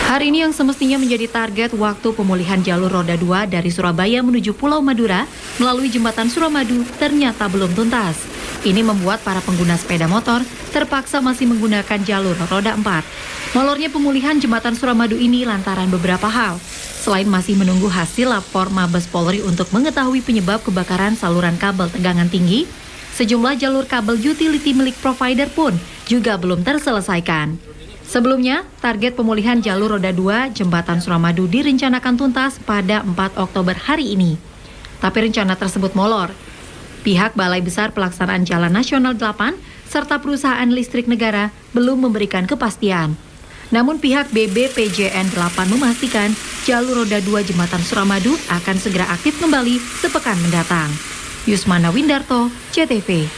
Hari ini yang semestinya menjadi target waktu pemulihan jalur roda 2 dari Surabaya menuju Pulau Madura melalui jembatan Suramadu ternyata belum tuntas. Ini membuat para pengguna sepeda motor terpaksa masih menggunakan jalur roda 4. Molornya pemulihan jembatan Suramadu ini lantaran beberapa hal. Selain masih menunggu hasil lapor Mabes Polri untuk mengetahui penyebab kebakaran saluran kabel tegangan tinggi, sejumlah jalur kabel utility milik provider pun juga belum terselesaikan. Sebelumnya, target pemulihan jalur roda 2 jembatan Suramadu direncanakan tuntas pada 4 Oktober hari ini. Tapi rencana tersebut molor. Pihak Balai Besar Pelaksanaan Jalan Nasional 8 serta perusahaan listrik negara belum memberikan kepastian. Namun pihak BBPJN 8 memastikan jalur roda 2 jembatan Suramadu akan segera aktif kembali sepekan mendatang. Yusmana Windarto, CTV.